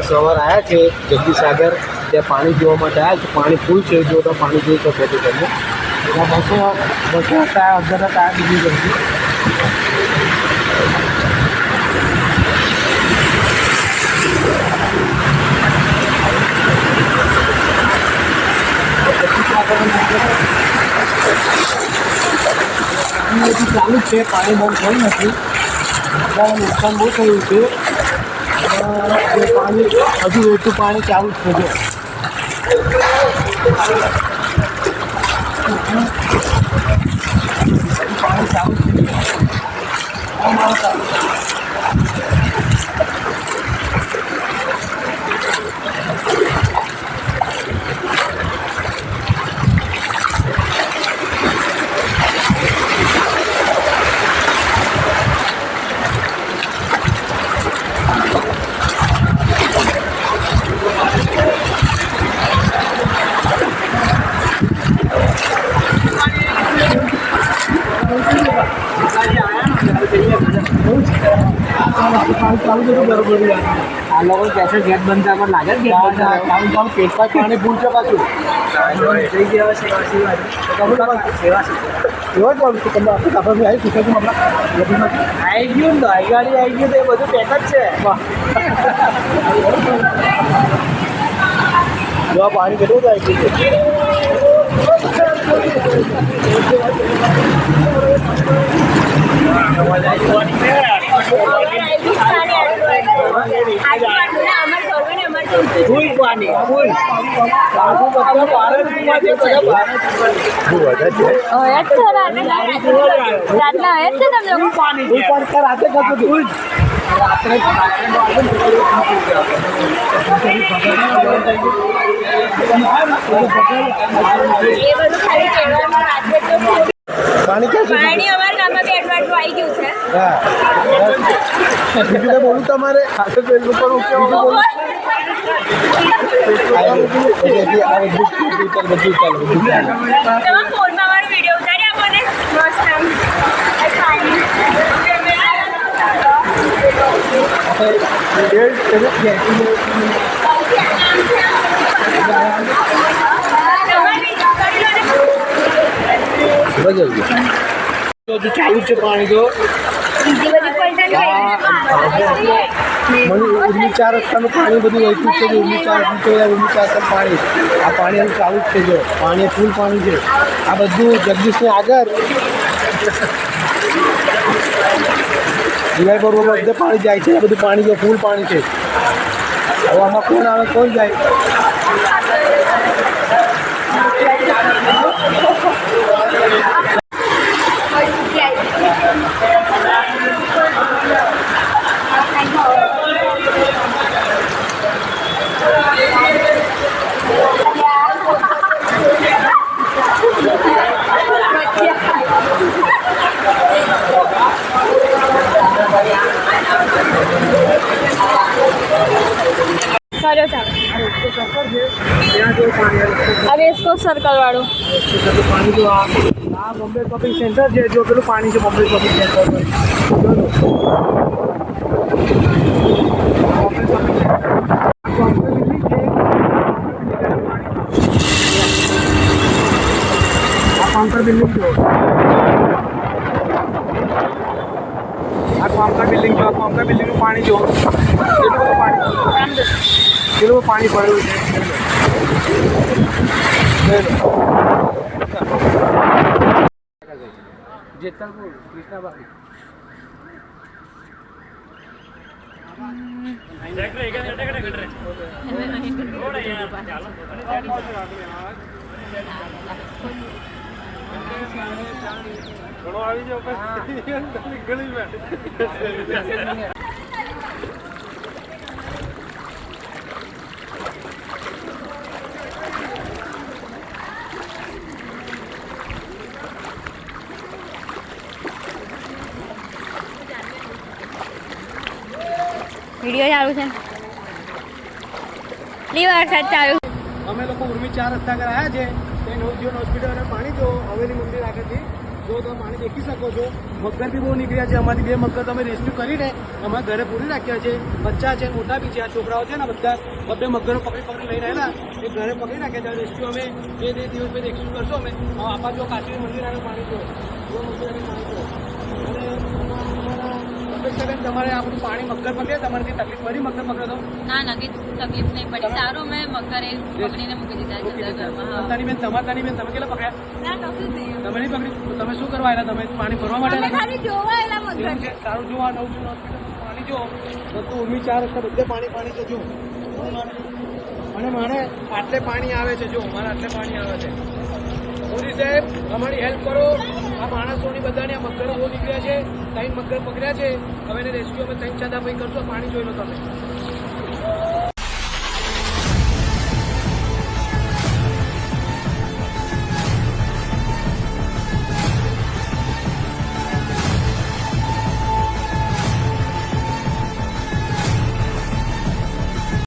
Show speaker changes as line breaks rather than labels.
સવાર આવ્યા છે જગદીશ સાગર, ત્યાં પાણી જોવા માટે આવ્યા છે. પાણી ફૂલ છે, જો તો પાણી જોઈ શકો છો તમે. બસો ટાયર અડધા ટાયર બીજી જલ્દી. ચાલુ જ છે, પાણી બંધ થયું નથી. નુકસાન બહુ થયું છે. પાણી હજુ ઓછું પાણી ચાલુ જ છે. પાણી ચાલુ છે. આ લોકો કેસે ગેટ બંધ કરવા લાગે ને ચાલુ પેટમાં પાણી ફૂલ છે પાછું થઈ ગયા સેવા એવા જ બોલું છું તમને આપણે આપણે આવી શીખે આપણા આવી ગયું ને ગાડી આવી ગયું તો એ બધું પેક જ છે. જો પાણી કેટલું તો આવી ગયું છે.
પાણી અમારા ગામમાં બે અઠવાડિયું આવી ગયું છે.
બીજું કઈ બોલું તમારે
ફોનમાં મારો વિડીયો ઉતારી આપણને મસ્ત
ચાલુ છે પાણી તો ઉર્મી ચાર રસ્તાનું પાણી બધું વહેતું છે. ઉર્મી ચાર પાણી આ પાણી હવે ચાલુ જ છે. જો પાણી ફૂલ પાણી છે. આ બધું જગદીશની આગળ દિવાલ પર બધે પાણી જાય છે. આ બધું પાણી છે, ફૂલ પાણી છે. હવે આમાં કોણ આવે કોણ જાય?
હવે इसको सर्कल वाળું
પાણી જો આ બોમ્બે શોપિંગ સેન્ટર છે. જો પેલું પાણી છે બોમ્બે શોપિંગ સેન્ટર પર. આ કાઉન્ટર બિલ્ડિંગ જો આ કાઉન્ટર બિલ્ડિંગ જો કાઉન્ટર બિલ્ડિંગનું પાણી જો કેટલું પાણી પડ્યું છે. જેતલપુર કૃષ્ણાબાઈ
વિડીયો ચાલુ છે. વરસાદ ચાલુ.
અમે લોકો ઉર્મી ચાર રસ્તા આગળ આવ્યા છે. તે નવજીવન હોસ્પિટલ અને પાણી જો હવેલી મંદિર આગળથી જો તમે પાણી દેખી શકો છો, મગર બી બહુ નીકળ્યા છે. અમારી 2 મગર તમે રેસ્ક્યુ કરીને અમારા ઘરે પૂરી રાખ્યા છે. બચ્ચા છે, મોટા બી છે. આ છોકરાઓ છે ને બધા 2 મગરો પકડી લઈને આવેલા એ ઘરે પકડી રાખ્યા છે. રેસ્ક્યુ અમે 2 દિવસ પછી રેસ્ક્યુ કરશો અમે. આપા જો કાશી મંદિર આવે પાણી જો મંદિર પાણી જો. અને તમારે આ બધું પાણી મગર પકડે તમારે કઈ તકલીફ પડી મગર પકડે તો?
ના ના કઈ તકલીફ નહીં પડી, સારું મેં મગરે પકડીને મૂકી દીધા છે ઘરમાં.
તાની બેન તમે કેટલા પકડ્યા?
ના કશું જ નહીં.
તમે નહીં પકડી? તમે શું કરવા આવેલા? તમે પાણી ભરવા માટે
અમે
આવેલા?
ખાલી જોવા એલા મગર.
એવું છે. સારું જોવા નવું પાણી જો બધું ઉમી 4 રસ્તા બધે પાણી છે જો. અને મારે આટલે પાણી આવે છે જો, મારે આટલે પાણી આવે છે. મોદી સાહેબ અમારી હેલ્પ કરો. આ માણસોની બધાને આ મગરો બહુ નીકળ્યા છે. 3 મગર પકડ્યા છે. હવે એને રેસ્ક્યુ અમે 3-4 દાડા પછી કરશો. પાણી જોઈ લો તમે.